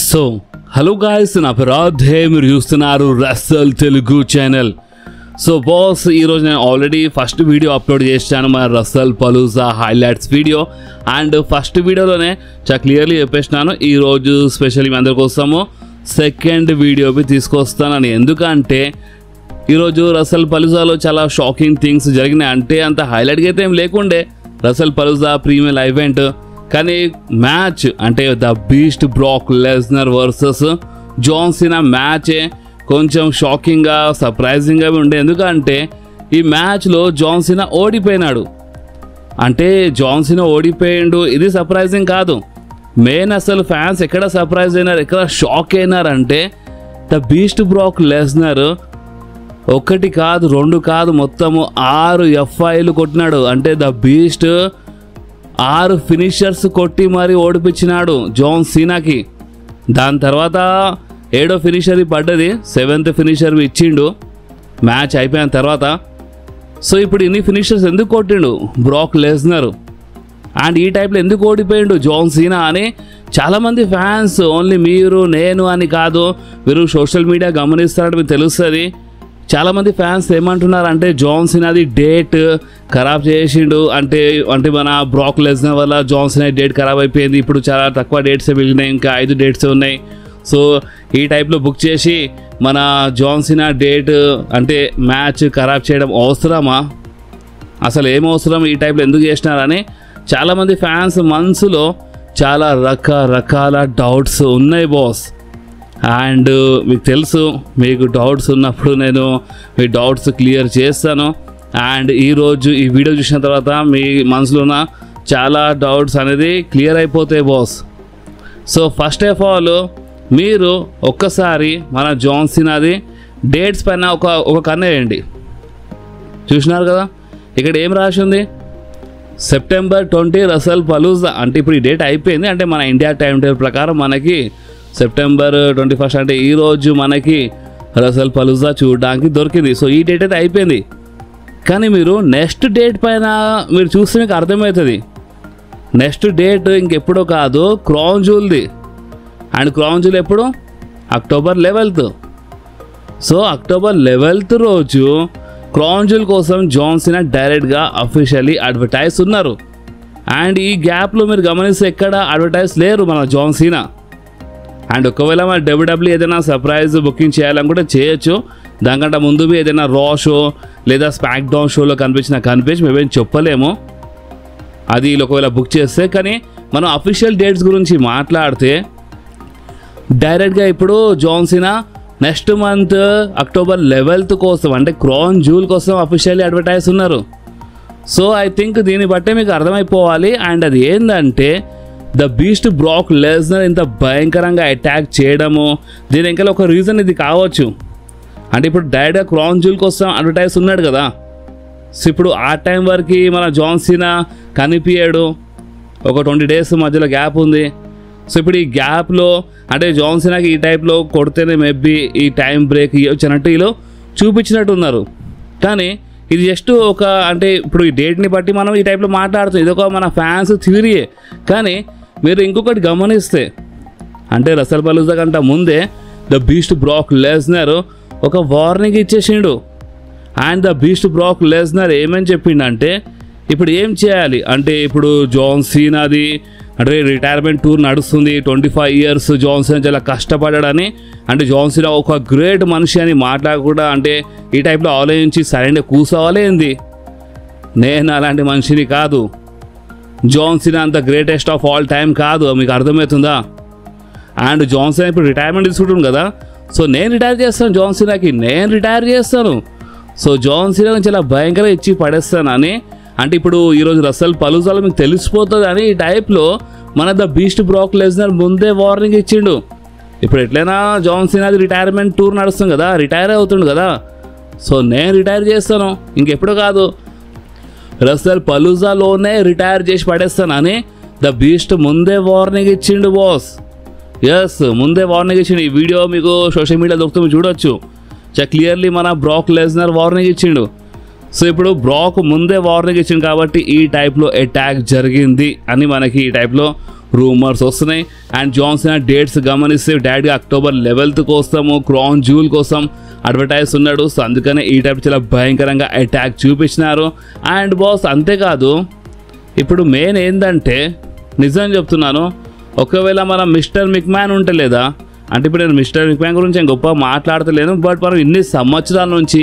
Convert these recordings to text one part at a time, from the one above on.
So hello guys, నా పేరు రాధే, మీరు చూస్తున్నారు wrestle Telugu channel. So boss, ఈరోజు నేను ఆల్రెడీ ఫస్ట్ వీడియో అప్లోడ్ చేశాను, మన wrestlepalooza highlights video. And first వీడియోలోనే చాలా క్లియర్లీ చెప్పేసినాను, ఈరోజు స్పెషల్లీ మీ అందరి కోసము సెకండ్ వీడియోకి తీసుకొస్తానని. ఎందుకంటే ఈరోజు రసల్ పలూజాలో చాలా షాకింగ్ థింగ్స్ జరిగినాయి. అంటే అంత హైలైట్గా అయితే ఏం లేకుండే రసల్ పలూజా ప్రీమియర్ ఈవెంట్, కానీ మ్యాచ్ అంటే the beast Brock Lesnar versus John Cena మ్యాచే కొంచెం షాకింగ్గా సర్ప్రైజింగ్గా ఉండే. ఎందుకంటే ఈ మ్యాచ్లో జాన్ సీనా ఓడిపోయినాడు. అంటే జాన్ సీనా ఓడిపోయిండు, ఇది సర్ప్రైజింగ్ కాదు. మెయిన్ అసలు ఫ్యాన్స్ ఎక్కడ సర్ప్రైజ్ అయినారు, ఎక్కడ షాక్ అయినారంటే ద బీస్ట్ బ్రాక్ లెస్నర్ ఒకటి కాదు, రెండు కాదు, మొత్తము 6 FIలు కొట్టినాడు. అంటే ద బీస్ట్ 6 ఫినిషర్స్ కొట్టి మరి ఓడిపించినాడు జాన్ సీనాకి. దాని తర్వాత 7వ ఫినిషర్ పడ్డది, 7th ఫినిషర్ ఇచ్చిండు మ్యాచ్ అయిపోయిన తర్వాత. సో ఇప్పుడు ఇన్ని ఫినిషర్స్ ఎందుకు కొట్టిండు బ్రాక్ లెస్నర్, అండ్ ఈ టైప్లో ఎందుకు ఓడిపోయిండు జాన్ సీనా అని చాలామంది ఫ్యాన్స్, ఓన్లీ మీరు నేను అని కాదు, మీరు సోషల్ మీడియా గమనిస్తారని మీకు తెలుస్తుంది. చాలామంది ఫ్యాన్స్ ఏమంటున్నారు అంటే జాన్ సీనాది డేట్ ఖరాబ్ చేసిండు, అంటే మన బ్రాక్ లెస్నర్ వల్ల జాన్ సీనా డేట్ ఖరాబ్ అయిపోయింది, ఇప్పుడు చాలా తక్కువ డేట్సే మిగిలినాయి, ఇంకా 5 డేట్స్ ఉన్నాయి. సో ఈ టైప్లో బుక్ చేసి మన జాన్ సీనా డేట్ అంటే మ్యాచ్ ఖరాబ్ చేయడం అవసరమా, అసలు ఏం అవసరం, ఈ టైప్లో ఎందుకు చేసినారని చాలామంది ఫ్యాన్స్ మనసులో చాలా రకరకాల డౌట్స్ ఉన్నాయి బాస్. అండ్ మీకు తెలుసు, మీకు డౌట్స్ ఉన్నప్పుడు నేను మీ డౌట్స్ క్లియర్ చేస్తాను. అండ్ ఈరోజు ఈ వీడియో చూసిన తర్వాత మీ మనసులో ఉన్న చాలా డౌట్స్ అనేది క్లియర్ అయిపోతాయి boss. So first of all మీరు ఒక్కసారి మన జాన్ సీనాది డేట్స్ పైన ఒక కన్ను వేయండి. చూసినారు కదా, ఇక్కడ ఏం రాసి ఉంది, September 20 రసల్ పలూజా. అంటే ఇప్పుడు ఈ డేట్ అయిపోయింది, అంటే మన ఇండియా టైం టేబుల్ ప్రకారం మనకి September 21 అంటే ఈరోజు మనకి రసల్ పలూజా చూడడానికి దొరికింది. సో ఈ డేట్ అయితే అయిపోయింది, కానీ మీరు నెక్స్ట్ డేట్ పైన మీరు చూస్తే మీకు అర్థమవుతుంది. నెక్స్ట్ డేట్ ఇంకెప్పుడో కాదు, క్రౌన్ జ్యూవెల్ది. అండ్ క్రౌన్ జ్యూవెల్ ఎప్పుడు, October 11th. So October 11th రోజు క్రౌన్ జ్యూవెల్ కోసం జాన్ సీనా డైరెక్ట్గా అఫీషియల్లీ అడ్వర్టైజ్ ఉన్నారు. అండ్ ఈ గ్యాప్లో మీరు గమనిస్తే ఎక్కడ అడ్వర్టైజ్ లేరు మన జాన్ సీనా. అండ్ ఒకవేళ మన WWE ఏదైనా సర్ప్రైజ్ బుకింగ్ చేయాలనుకుంటే చేయొచ్చు, దానికంటే ముందు ఏదైనా రా షో లేదా స్పాక్ డౌన్ షోలో కనిపించి మేమేం చెప్పలేము అది ఒకవేళ బుక్ చేస్తే. కానీ మనం అఫీషియల్ డేట్స్ గురించి మాట్లాడితే డైరెక్ట్గా ఇప్పుడు John Cena next month October 11th కోసం, అంటే క్రౌన్ జ్యూవెల్ కోసం అఫీషియల్లీ అడ్వర్టైజ్ ఉన్నారు. సో ఐ థింక్ దీన్ని బట్టే మీకు అర్థమైపోవాలి. అండ్ అది ఏంటంటే ద బీస్ట్ బ్రాక్ లెస్నర్ ఇంత భయంకరంగా అటాక్ చేయడము, దీని ఇంకా ఒక రీజన్ ఇది కావచ్చు. అంటే ఇప్పుడు డైరెక్ట్గా క్రౌన్ జ్యూవెల్ కోసం అడ్వర్టైజ్ ఉన్నాడు కదా, సో ఇప్పుడు ఆ టైం వరకు మన జాన్ సీనా కనిపించాడు, ఒక 20 days మధ్యలో గ్యాప్ ఉంది. సో ఇప్పుడు ఈ గ్యాప్లో అంటే జాన్ సీనాకి ఈ టైప్లో కొడితేనే మేబీ ఈ టైం బ్రేక్ ఇవ్వచ్చు అన్నట్టు వీళ్ళు చూపించినట్టున్నారు. కానీ ఇది జస్ట్ ఒక, అంటే ఇప్పుడు ఈ డేట్ని బట్టి మనం ఈ టైప్లో మాట్లాడుతాం, ఇది ఒక మన ఫ్యాన్స్ థియరీయే. కానీ మీరు ఇంకొకటి గమనిస్తే, అంటే రసల్ పలూజా కంటే ముందే ద బీస్ట్ బ్రాక్ లెస్నర్ ఒక వార్నింగ్ ఇచ్చేసిండు. And the beast Brock Lesnar ఏమని చెప్పిండంటే ఇప్పుడు ఏం చేయాలి అంటే, ఇప్పుడు జాన్ సీనాది అంటే రిటైర్మెంట్ టూర్ నడుస్తుంది, 25 years జాన్ సీనా చాలా కష్టపడ్డాడని, అంటే జాన్ సీనా ఒక గ్రేట్ మనిషి అని మాట్లాడకుండా, అంటే ఈ టైప్లో ఆలోచించి సరైన కూర్చోవాలి ఏంది, నేను అలాంటి మనిషిని కాదు, జాన్ సీనా అంత గ్రేటెస్ట్ ఆఫ్ ఆల్ టైం కాదు, మీకు అర్థమవుతుందా. అండ్ జాన్ సీనా ఇప్పుడు రిటైర్మెంట్ తీసుకుంటాం కదా, సో నేను రిటైర్ చేస్తాను జాన్ సీనాకి, నేను రిటైర్ చేస్తాను, సో జాన్ సీనాని చాలా భయంకరంగా ఇచ్చి పడేస్తాను అని. అంటే ఇప్పుడు ఈరోజు రసల్ పలూజాలో మీకు తెలిసిపోతుంది అని ఈ టైప్లో మన ద బీస్ట్ బ్రాక్ లెస్నర్ ముందే వార్నింగ్ ఇచ్చిండు. ఇప్పుడు ఎట్లయినా జాన్ సీనాది రిటైర్మెంట్ టూర్ నడుస్తుంది కదా, రిటైర్ అవుతుండు కదా, సో నేను రిటైర్ చేస్తాను, ఇంకెప్పుడు కాదు, రసల్ పలూజాలోనే రిటైర్ చేసి పడేస్తాను అని ద బీస్ట్ ముందే వార్నింగ్ ఇచ్చిండు బాస్. ఎస్, ముందే వార్నింగ్ ఇచ్చిండు. ఈ వీడియో మీకు సోషల్ మీడియా దొరుకుతుంది, చూడొచ్చు. చాలా క్లియర్లీ మన బ్రాక్ లెస్నర్ వార్నింగ్ ఇచ్చిండు. సో ఇప్పుడు బ్రాక్ ముందే వార్నింగ్ ఇచ్చింది కాబట్టి ఈ టైప్లో అటాక్ జరిగింది అని మనకి ఈ టైప్లో రూమర్స్ వస్తున్నాయి. అండ్ జాన్ సీనా డేట్స్ గమనిస్తే డైరెక్ట్గా అక్టోబర్ 11th కోసము క్రౌన్ జ్యూల్ కోసం అడ్వర్టైజ్ ఉన్నాడు. సో అందుకనే ఈ టైప్ చాలా భయంకరంగా అటాక్ చూపించినారు. అండ్ బాస్ అంతేకాదు, ఇప్పుడు మెయిన్ ఏంటంటే నిజం చెప్తున్నాను, ఒకవేళ మనం మిస్టర్ మిక్మ్యాన్ ఉంటే లేదా అంటే ఇప్పుడు నేను మిస్టర్ మిక్మ్యాన్ గురించి నేను గొప్ప మాట్లాడతలేను, బట్ మనం ఇన్ని సంవత్సరాల నుంచి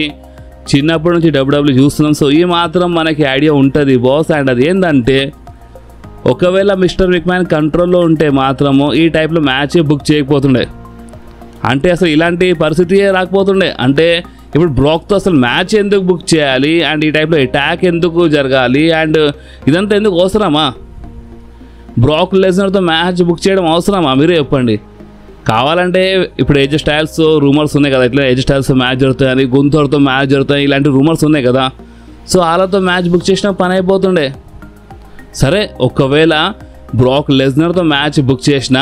చిన్నప్పటి నుంచి డబ్ల్యూడబ్ల్యూ చూస్తున్నాం. సో ఈ మాత్రం మనకి ఐడియా ఉంటుంది బాస్. అండ్ అది ఏంటంటే ఒకవేళ మిస్టర్ మిక్మ్యాన్ కంట్రోల్లో ఉంటే మాత్రము ఈ టైప్లో మ్యాచ్ బుక్ చేయకపోతుండే, అంటే అసలు ఇలాంటి పరిస్థితి రాకపోతుండే. అంటే ఇప్పుడు బ్రాక్తో అసలు మ్యాచ్ ఎందుకు బుక్ చేయాలి, అండ్ ఈ టైప్లో అటాక్ ఎందుకు జరగాలి, అండ్ ఇదంతా ఎందుకు అవసరమా? బ్రాక్ లెస్నర్తో మ్యాచ్ బుక్ చేయడం అవసరమా? మీరే చెప్పండి. కావాలంటే ఇప్పుడు ఏజ్ స్టైల్స్ రూమర్స్ ఉన్నాయి కదా, ఇట్లా ఏజ్ స్టైల్స్ మ్యాచ్ జరుగుతాయని, గుంతూరుతో మ్యాచ్ జరుగుతాయి, ఇలాంటి రూమర్స్ ఉన్నాయి కదా. సో వాళ్ళతో మ్యాచ్ బుక్ చేసిన పని అయిపోతుండే. సరే ఒకవేళ బ్రాక్ లెస్నర్తో మ్యాచ్ బుక్ చేసిన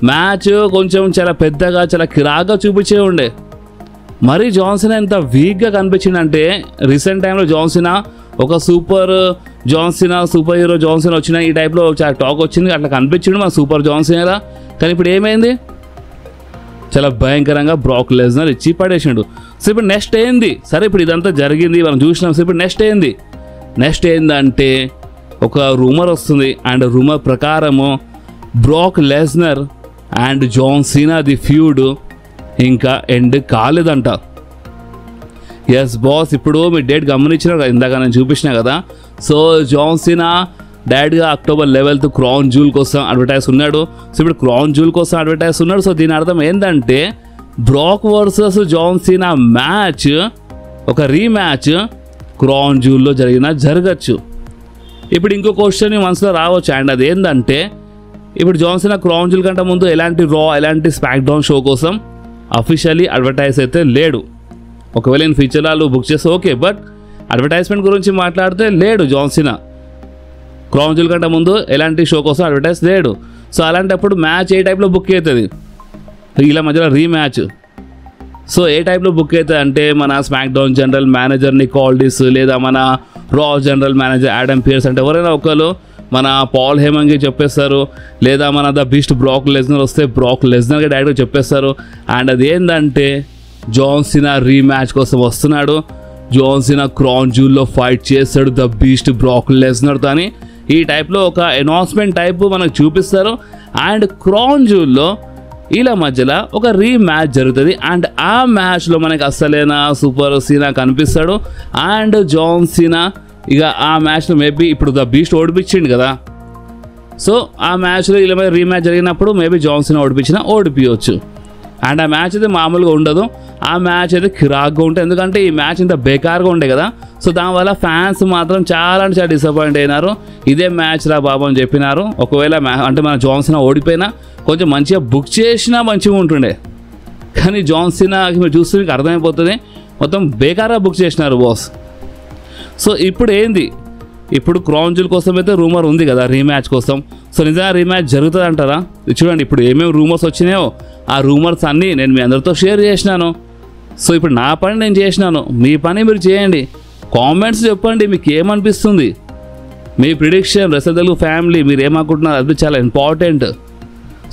మ్యాచ్ కొంచెం చాలా పెద్దగా చాలా కిరాగా చూపించే ఉండే. మరి జాన్ సీనా ఎంత వీక్గా కనిపించిందంటే రీసెంట్ టైంలో జాన్ సీనా ఒక super John Cena, super hero John Cena వచ్చిన ఈ టైప్లో చాలా టాక్ వచ్చింది, అట్లా కనిపించిండు మన సూపర్ జాన్ సీనా. కానీ ఇప్పుడు ఏమైంది? చాలా భయంకరంగా బ్రాక్ లెస్నర్ ఇచ్చి పడేసిండు. సో ఇప్పుడు నెక్స్ట్ ఏంది? సరే ఇప్పుడు ఇదంతా జరిగింది, మనం చూసినాం. సో ఇప్పుడు నెక్స్ట్ ఏంది? నెక్స్ట్ ఏందంటే ఒక రూమర్ వస్తుంది. అండ్ రూమర్ ప్రకారము Brock Lesnar and John Cena the feud ఇంకా ఎండ్ కాలేదంట. ఎస్ బాస్, ఇప్పుడు మీ డేట్ గమనించినారు కదా, ఇందాక నేను చూపించిన కదా. సో జాన్ సీనా డైరెక్ట్గా అక్టోబర్ 11th క్రౌన్ జ్యూల్ కోసం అడ్వర్టైజ్ ఉన్నాడు. సో ఇప్పుడు క్రౌన్ జ్యూల్ కోసం అడ్వర్టైజ్ ఉన్నాడు. సో దీని అర్థం ఏంటంటే బ్రాక్ వర్సెస్ జాన్ సీనా మ్యాచ్ ఒక రీమ్యాచ్ క్రౌన్ జ్యూల్లో జరగచ్చు. ఇప్పుడు ఇంకో క్వశ్చన్ మనసులో రావచ్చు. అండ్ అది ఏంటంటే ఇప్పుడు జాన్ సీనా క్రౌన్ జ్యూల్ కంటే ముందు ఎలాంటి రా ఎలాంటి స్మాక్ డౌన్ షో కోసం అఫీషియల్లీ అడ్వర్టైజ్ అయితే లేడు. ఒకవేళ నేను ఫ్యూచర్లో వాళ్ళు బుక్ చేస్తే ఓకే, బట్ అడ్వర్టైజ్మెంట్ గురించి మాట్లాడితే లేడు జాన్ సీనా. క్రౌన్ జ్యూల్ కంటే ముందు ఎలాంటి షో కోసం అడ్వర్టైజ్ లేడు. సో అలాంటప్పుడు మ్యాచ్ ఏ టైప్లో బుక్ అవుతుంది? ఇలా మధ్యలో రీమ్యాచ్. సో ఏ టైప్లో బుక్ అవుతుంది అంటే మన smack down general manager Nick Aldis, లేదా మన రా జనరల్ మేనేజర్ యాడమ్ పియర్స్, అంటే ఎవరైనా ఒకరు మన పాల్ హేమంగి చెప్పేస్తారు, లేదా మన ద బీస్ట్ బ్రాక్ లెస్నర్ వస్తే బ్రాక్ లెస్నర్గా డైరెక్ట్గా చెప్పేస్తారు. అండ్ అది ఏంటంటే జాన్ సీనా రీమ్యాచ్ కోసం వస్తున్నాడు. జాన్ సీనా క్రౌన్ జ్యూల్లో ఫైట్ చేస్తాడు ద బీస్ట్ బ్రాక్ లెస్నర్తో అని ఈ టైప్లో ఒక అనౌన్స్మెంట్ టైప్ మనకు చూపిస్తారు. అండ్ క్రౌన్ జ్యూల్లో ఇలా మధ్యలో ఒక రీమ్యాచ్ జరుగుతుంది. అండ్ ఆ మ్యాచ్లో మనకి అస్సలైన సూపర్ సీనా కనిపిస్తాడు. అండ్ జాన్ సీనా ఇక ఆ మ్యాచ్లో మేబీ ఇప్పుడు ద బీస్ట్ ఓడిపించిండు కదా. సో ఆ మ్యాచ్లో ఇలా రీమ్యాచ్ జరిగినప్పుడు మేబీ జాన్ సీనా ఓడిపించవచ్చు. అండ్ ఆ మ్యాచ్ అయితే మామూలుగా ఉండదు, ఆ మ్యాచ్ అయితే కిరాక్గా ఉంటుంది. ఎందుకంటే ఈ మ్యాచ్ ఇంత బేకార్గా ఉండే కదా. సో దానివల్ల ఫ్యాన్స్ మాత్రం చాలా అంటే చాలా డిసప్పాయింట్ అయినారు. ఇదే మ్యాచ్ రా బాబు అని చెప్పినారు. ఒకవేళ అంటే మన జాన్ సీనా ఓడిపోయినా కొంచెం మంచిగా బుక్ చేసినా మంచిగా ఉంటుండే. కానీ జాన్ సీనా మీరు చూస్తే మీకు అర్థమైపోతుంది మొత్తం బేకార్గా బుక్ చేసినారు బాస్. సో ఇప్పుడు ఏంది? ఇప్పుడు క్రౌన్ జ్యూల్ కోసం అయితే రూమర్ ఉంది కదా రీమ్యాచ్ కోసం. సో నిజంగా రీమ్యాచ్ జరుగుతుంది అంటారా? చూడండి ఇప్పుడు ఏమేమి రూమర్స్ వచ్చినాయో ఆ రూమర్స్ అన్నీ నేను మీ అందరితో షేర్ చేసినాను. సో ఇప్పుడు నా పని నేను చేసినాను, మీ పని మీరు చేయండి. కామెంట్స్ చెప్పండి మీకు ఏమనిపిస్తుంది, మీ ప్రిడిక్షన్. రెసల్ తెలుగు ఫ్యామిలీ మీరు ఏమనుకుంటున్నారు అది చాలా ఇంపార్టెంట్.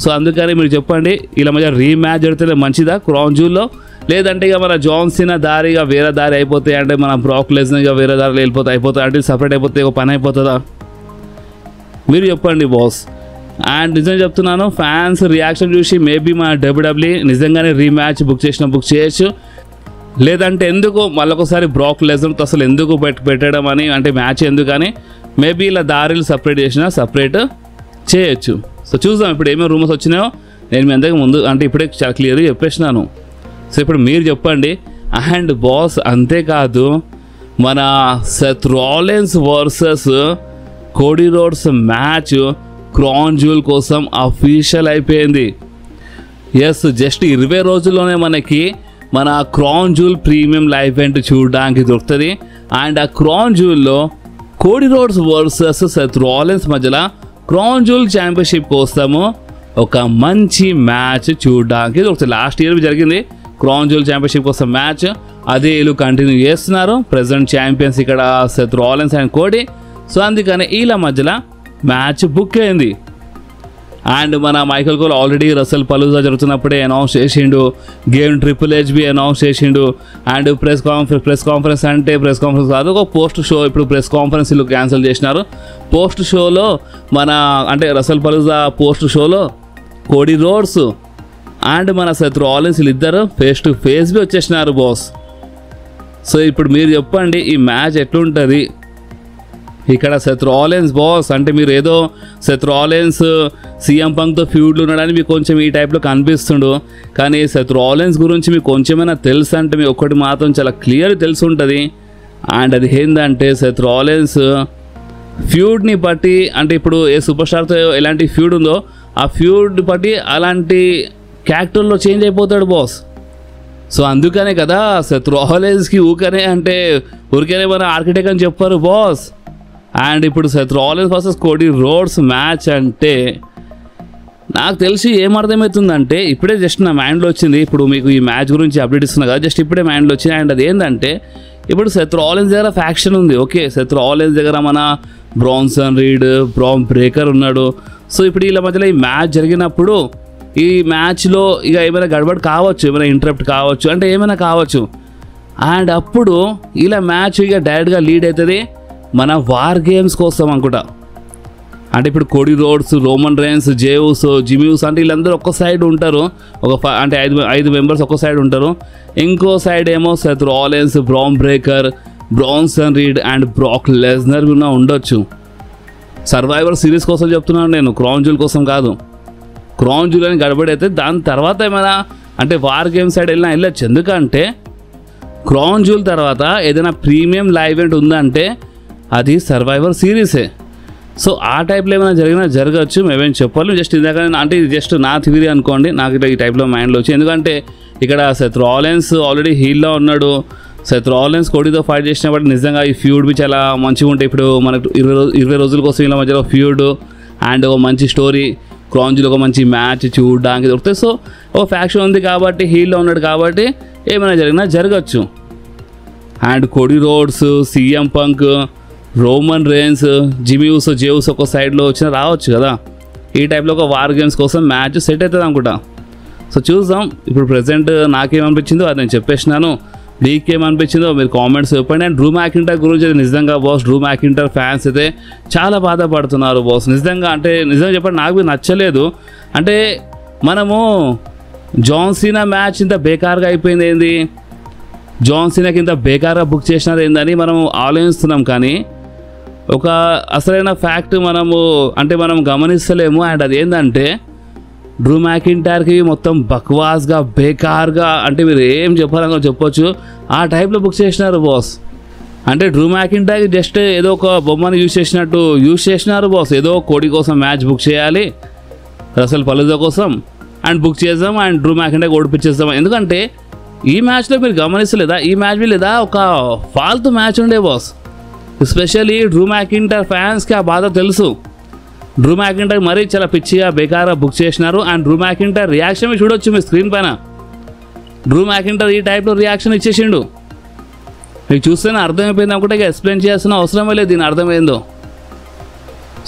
సో అందుకని మీరు చెప్పండి, ఇలా మధ్య రీమ్యాచ్ జరిగితే మంచిదా క్రౌన్ జ్యూల్లో, లేదంటే ఇక మన జాన్ సీనా దారిగా వేరే దారి అయిపోతాయి, అంటే మన బ్రాక్ లెస్నర్ వేరే దారిలో అయిపోతాయి, అంటే సపరేట్ అయిపోతే ఒక పని అయిపోతుందా? మీరు చెప్పండి బాస్. అండ్ నిజం చెప్తున్నాను, ఫ్యాన్స్ రియాక్షన్ చూసి మేబీ మన డబ్ల్యూడబ్ల్యూ నిజంగానే రీమ్యాచ్ బుక్ చేయొచ్చు. లేదంటే ఎందుకు మళ్ళొకసారి బ్రాక్ లెస్నర్తో అసలు ఎందుకు పెట్టడం అని, అంటే మ్యాచ్ ఎందుకని మేబీ ఇలా దారిలు సపరేట్ చేసినా సపరేట్ చేయొచ్చు. సో చూద్దాం ఇప్పుడు ఏమేమి రూమర్స్ వచ్చినాయో నేను మీ అందరికీ ముందు అంటే ఇప్పుడే చాలా క్లియర్గా చెప్పేసినాను. సో ఇప్పుడు మీరు చెప్పండి. అండ్ బాస్ అంతేకాదు, మన Seth Rollins versus Cody Rhodes match crown jewel కోసం అఫీషియల్ అయిపోయింది. ఎస్, జస్ట్ 20 రోజుల్లోనే మనకి మన crown jewel premium live event చూడడానికి దొరుకుతుంది. అండ్ ఆ క్రౌన్ జ్యూల్లో Cody Rhodes versus Seth Rollins మధ్యలో క్రౌన్ జ్యూల్ ఛాంపియన్షిప్ కోసము ఒక మంచి మ్యాచ్ చూడడానికి దొరుకుతుంది. లాస్ట్ ఇయర్ జరిగింది క్రౌన్ జ్యూల్ ఛాంపియన్షిప్ కోసం మ్యాచ్, అదే వీళ్ళు కంటిన్యూ చేస్తున్నారు. ప్రెజెంట్ ఛాంపియన్స్ ఇక్కడ Seth Rollins and Cody. So అందుకని వీళ్ళ మధ్యలో మ్యాచ్ బుక్ అయింది. అండ్ మన Michael Cole already wrestlepalooza జరుగుతున్నప్పుడే అనౌన్స్ చేసిండు, గేమ్ ట్రిపుల్ హెచ్బి అనౌన్స్ చేసిండు. అండ్ ప్రెస్ కాన్ఫరెన్స్ అంటే ప్రెస్ కాన్ఫరెన్స్ కాదు, ఒక పోస్ట్ షో. ఇప్పుడు ప్రెస్ కాన్ఫరెన్స్ వీళ్ళు క్యాన్సిల్ చేసినారు. పోస్ట్ షోలో మన అంటే రసల్ పలూజా పోస్ట్ షోలో కోడీ రోడ్స్ అండ్ మన సెత్ రాలిన్స్ వీళ్ళిద్దరు ఫేస్ టు ఫేస్ బి వచ్చేసినారు బాస్. సో ఇప్పుడు మీరు చెప్పండి ఈ మ్యాచ్ ఎట్లుంటుంది. ఇక్కడ సెత్ రాలిన్స్ బాస్ అంటే మీరు ఏదో సెత్ రాలిన్స్ సీఎం పంక్తో ఫ్యూడ్లు ఉన్నాడని మీకు కొంచెం ఈ టైప్లో కనిపిస్తుండు. కానీ సెత్ రాలిన్స్ గురించి మీకు కొంచెమైనా తెలుసు అంటే మీకు ఒకటి మాత్రం చాలా క్లియర్ తెలిసి ఉంటుంది. అండ్ అది ఏంటంటే సెత్ రాలిన్స్ ఫ్యూడ్ని బట్టి అంటే ఇప్పుడు ఏ సూపర్ స్టార్తో ఎలాంటి ఫ్యూడ్ ఉందో ఆ ఫ్యూడ్ బట్టి అలాంటి క్యారెక్టర్లో చేంజ్ అయిపోతాడు బాస్. సో అందుకనే కదా సెత్ రాలిన్స్కి ఊరికనే మన ఆర్కిటెక్ట్ అని చెప్పారు బాస్. అండ్ ఇప్పుడు Seth Rollins versus Cody Rhodes match అంటే నాకు తెలిసి ఏమర్థమవుతుందంటే ఇప్పుడే జస్ట్ నా మైండ్లో వచ్చింది. ఇప్పుడు మీకు ఈ మ్యాచ్ గురించి అప్డేట్ ఇస్తున్నా కదా, జస్ట్ ఇప్పుడే మైండ్లో వచ్చింది. అండ్ అది ఏంటంటే ఇప్పుడు సెత్ రాలిన్స్ దగ్గర ఫ్యాక్షన్ ఉంది. ఓకే, సెత్ రాలిన్స్ దగ్గర మన బ్రాన్సన్ రీడ్, బ్రాన్ బ్రేకర్ ఉన్నాడు. సో ఇప్పుడు వీళ్ళ మధ్యలో ఈ మ్యాచ్ జరిగినప్పుడు ఈ మ్యాచ్లో ఇక ఏమైనా గడబడి కావచ్చు, ఏమైనా ఇంటరప్ట్ కావచ్చు, అంటే ఏమైనా కావచ్చు. అండ్ అప్పుడు ఇలా మ్యాచ్ ఇక డైరెక్ట్గా లీడ్ అవుతుంది మన వార్ గేమ్స్ కోసం అనుకుంటా. అంటే ఇప్పుడు కోడీ రోడ్స్, రోమన్ రేన్స్, జేవుస్, జిమ్యూస్ అంటే వీళ్ళందరూ ఒక్క సైడ్ ఉంటారు. అంటే ఐదు మెంబర్స్ ఒక్క సైడ్ ఉంటారు. ఇంకో సైడ్ ఏమో Seth Rollins, bran breaker, Branson read and Brock Lesnar ఉండొచ్చు. సర్వైవర్ సిరీస్ కోసం చెప్తున్నాను నేను, క్రౌన్ జ్యూల్ కోసం కాదు. క్రౌన్ జ్యూల్ అని గడబడి అయితే దాని తర్వాత ఏమైనా అంటే వార్ గేమ్ సైడ్ వెళ్ళొచ్చు. ఎందుకంటే క్రౌన్ జ్యూల్ తర్వాత ఏదైనా ప్రీమియం లైవ్ ఈవెంట్ ఉందంటే అది సర్వైవర్ సిరీసే. సో ఆ టైప్లో ఏమైనా జరగచ్చు, మేమేం చెప్పాలి. జస్ట్ ఇందాక అంటే ఇది జస్ట్ నా థియరీ అనుకోండి, నాకు ఇట్లా ఈ టైప్లో మైండ్లో వచ్చి. ఎందుకంటే ఇక్కడ సెత్ రాలిన్స్ ఆల్రెడీ హీల్లో ఉన్నాడు. సెత్ రాలిన్స్ కోడీతో ఫైట్ చేసినప్పుడు నిజంగా ఈ ఫ్యూడ్ బి చాలా మంచిగా ఉంటాయి. ఇప్పుడు మనకు 20 రోజుల కోసం ఇలా మధ్యలో ఫ్యూడ్ అండ్ ఒక మంచి స్టోరీ, క్రౌన్ జ్యూల్ ఒక మంచి మ్యాచ్ చూడడానికి దొరుకుతాయి. సో ఒక ఫ్యాక్షన్ ఉంది కాబట్టి, హీల్లో ఉన్నాడు కాబట్టి ఏమైనా జరగచ్చు. And Cody Rhodes, CM Punk, Roman Reigns, జిమ్యూస్, జేవుస్ ఒక సైడ్లో రావచ్చు కదా. ఈ టైప్లో ఒక వార్ గేమ్స్ కోసం మ్యాచ్ సెట్ అవుతుంది అనుకుంటా. సో చూద్దాం. ఇప్పుడు ప్రజెంట్ నాకేమనిపించిందో అది నేను చెప్పేసినాను. మీకేమనిపించిందో మీరు కామెంట్స్ చెప్పండి. అండ్ డ్రూ మ్యాకింటర్ గురించి నిజంగా బాస్, డ్రూ మ్యాకింటర్ ఫ్యాన్స్ అయితే చాలా బాధపడుతున్నారు బాస్. నిజంగా చెప్పండి, నాకు నచ్చలేదు. అంటే మనము జాన్ సీనా మ్యాచ్ ఇంత బేకార్గా అయిపోయింది ఏంది, జాన్ సీనాకి ఇంత బేకార్గా బుక్ చేసినారు ఏందని మనం ఆలోచిస్తున్నాం. కానీ ఒక అసలైన ఫ్యాక్ట్ మనం గమనిస్తలేము. అండ్ అది ఏంటంటే డ్రూ మ్యాకింటైర్కి మొత్తం బక్వాస్గా, బేకార్గా, అంటే మీరు ఏం చెప్పాలని చెప్పొచ్చు ఆ టైప్లో బుక్ చేసినారు బాస్. అంటే డ్రూ మ్యాకింటైర్కి జస్ట్ ఏదో ఒక బొమ్మను యూజ్ చేసినారు బాస్. ఏదో కోడి కోసం మ్యాచ్ బుక్ చేయాలి, రసల్ పలూజా కోసం, అండ్ బుక్ చేద్దాం అండ్ డ్రూ మ్యాకింటైర్ ఓడిపించేద్దాం. ఎందుకంటే ఈ మ్యాచ్లో మీరు గమనిస్తలేదా, ఈ మ్యాచ్ లేదా ఒక ఫాల్తు మ్యాచ్ ఉండే బాస్. ఎస్పెషల్లీ డ్రూ మ్యాకింటైర్ ఫ్యాన్స్కి ఆ బాధ తెలుసు. డ్రూ మ్యాకింటైర్ మరీ చాలా పిచ్చిగా బేకార్గా బుక్ చేసినారు. అండ్ డ్రూ మ్యాకింటైర్ రియాక్షన్ చూడొచ్చు మీ స్క్రీన్ పైన. డ్రూ మ్యాకింటైర్ ఈ టైప్లో రియాక్షన్ ఇచ్చేసిండు. మీకు చూస్తేనే అర్థమైపోయింది అనుకుంటే ఇక ఎక్స్ప్లెయిన్ చేయాల్సిన అవసరమే లేదు దీని అర్థమైందో.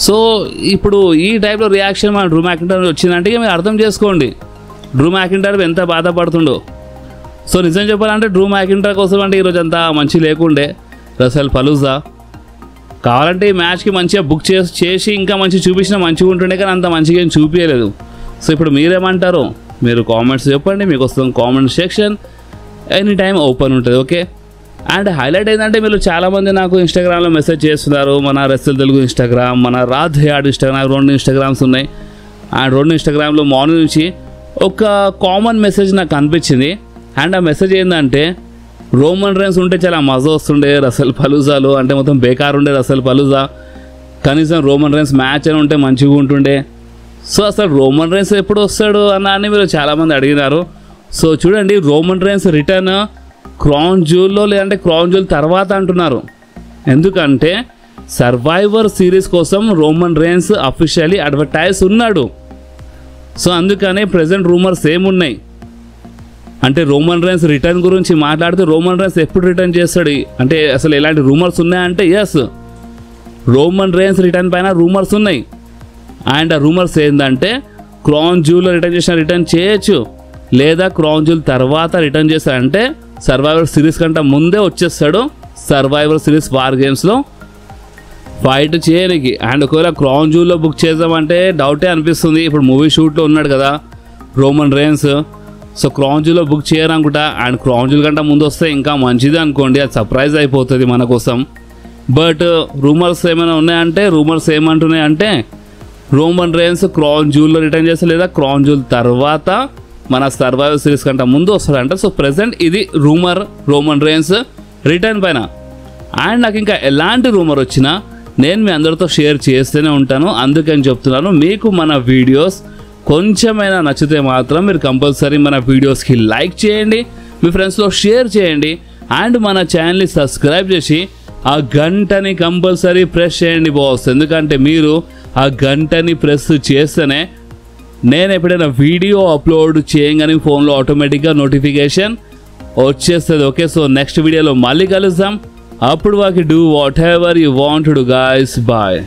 సో ఇప్పుడు ఈ టైప్లో రియాక్షన్ మన డ్రూ మ్యాకింటైర్ వచ్చిందంటే ఇక మీరు అర్థం చేసుకోండి డ్రూ మ్యాకింటైర్ ఎంత బాధపడుతుండో. సో నిజం చెప్పాలంటే డ్రూ మ్యాకింటైర్ కోసం అంటే ఈరోజు అంతా మంచి లేకుండే రసల్ పలూజా. కావాలంటే ఈ మ్యాచ్కి మంచిగా బుక్ చేసి ఇంకా మంచి చూపించినా మంచిగా ఉంటుండే, కానీ అంత మంచిగా ఏం చూపించలేదు. సో ఇప్పుడు మీరేమంటారో మీరు కామెంట్స్ చెప్పండి. మీకు వస్తుంది comment section any time open ఉంటుంది. ఓకే. అండ్ హైలైట్ ఏంటంటే మీరు చాలామంది నాకు ఇన్స్టాగ్రామ్లో మెసేజ్ చేస్తున్నారు. మన రెస్సల్ తెలుగు ఇన్స్టాగ్రామ్, మన రాధే ఆడ్ ఇన్స్టాగ్రామ్, 2 ఇన్స్టాగ్రామ్స్ ఉన్నాయి. ఆ 2 ఇన్స్టాగ్రామ్లో మార్నింగ్ నుంచి ఒక కామన్ మెసేజ్ నాకు అనిపించింది. అండ్ ఆ మెసేజ్ ఏంటంటే రోమన్ రేన్స్ ఉంటే చాలా మజా వస్తుండే రసల్ పలూజాలో, అంటే మొత్తం బేకార్ ఉండే రసల్ పలూజా. కనీసం రోమన్ రేన్స్ మ్యాచ్ అని ఉంటే మంచిగా ఉంటుండే. సో అసలు రోమన్ రేన్స్ ఎప్పుడు వస్తాడు అని మీరు చాలామంది అడిగినారు. సో చూడండి, రోమన్ రేన్స్ రిటర్న్ క్రౌన్ జ్యూల్లో లేదంటే క్రౌన్ జ్యూల్ తర్వాత అంటున్నారు. ఎందుకంటే సర్వైవర్ సిరీస్ కోసం రోమన్ రేన్స్ అఫీషియల్లీ అడ్వర్టైజ్ ఉన్నాడు. సో అందుకనే ప్రజెంట్ రూమర్స్ ఏమున్నాయి అంటే రోమన్ రేన్స్ రిటర్న్ గురించి మాట్లాడితే రోమన్ రేన్స్ ఎప్పుడు రిటర్న్ చేస్తాడు అంటే అసలు ఎలాంటి రూమర్స్ ఉన్నాయంటే ఎస్, రోమన్ రేన్స్ రిటర్న్ పైన రూమర్స్ ఉన్నాయి. అండ్ ఆ రూమర్స్ ఏంటంటే క్రౌన్ జ్యూల్లో రిటర్న్ చేయొచ్చు, లేదా క్రౌన్ జ్యూల్ తర్వాత రిటర్న్ చేస్తాడంటే సర్వైవర్ సిరీస్ కంటే ముందే వచ్చేస్తాడు సర్వైవర్ సిరీస్ వార్ గేమ్స్లో ఫైట్ చేయడానికి. అండ్ ఒకవేళ క్రౌన్ జ్యూల్లో బుక్ చేద్దామంటే డౌటే అనిపిస్తుంది. ఇప్పుడు మూవీ షూట్లో ఉన్నాడు కదా రోమన్ రేన్స్, సో క్రౌన్ జ్యూల్లో బుక్ చేయరనుకుంటా. అండ్ క్రౌన్ జ్యూల్ కంటే ముందు వస్తే ఇంకా మంచిది అనుకోండి, అది సర్ప్రైజ్ అయిపోతుంది మన కోసం. బట్ రూమర్స్ ఏమైనా ఉన్నాయంటే రూమర్స్ ఏమంటున్నాయంటే రోమన్ రేన్స్ క్రౌన్ జ్యూల్లో రిటర్న్ చేస్తే లేదా క్రౌన్ జ్యూల్ తర్వాత మన సర్వైవర్ సిరీస్ కంటే ముందు వస్తాడంట. సో ప్రెసెంట్ ఇది రూమర్ రోమన్ రేన్స్ రిటర్న్ పైన. అండ్ నాకు ఇంకా ఎలాంటి రూమర్ వచ్చినా నేను మీ అందరితో షేర్ చేస్తూనే ఉంటాను. అందుకని చెప్తున్నాను, మీకు మన వీడియోస్ కొంచెమైనా నచ్చితే మాత్రం మీరు కంపల్సరీ మన వీడియోస్కి లైక్ చేయండి, మీ ఫ్రెండ్స్లో షేర్ చేయండి, అండ్ మన ఛానల్ని సబ్స్క్రైబ్ చేసి ఆ గంటని కంపల్సరీ ప్రెస్ చేయండి బాస్. ఎందుకంటే మీరు ఆ గంటని ప్రెస్ చేస్తేనే నేను ఎప్పుడైనా వీడియో అప్లోడ్ చేయగానే ఫోన్లో ఆటోమేటిక్గా నోటిఫికేషన్ వచ్చేస్తుంది. ఓకే, సో నెక్స్ట్ వీడియోలో మళ్ళీ కలుద్దాం. అప్పుడు వాకి do whatever you want to guys. Bye.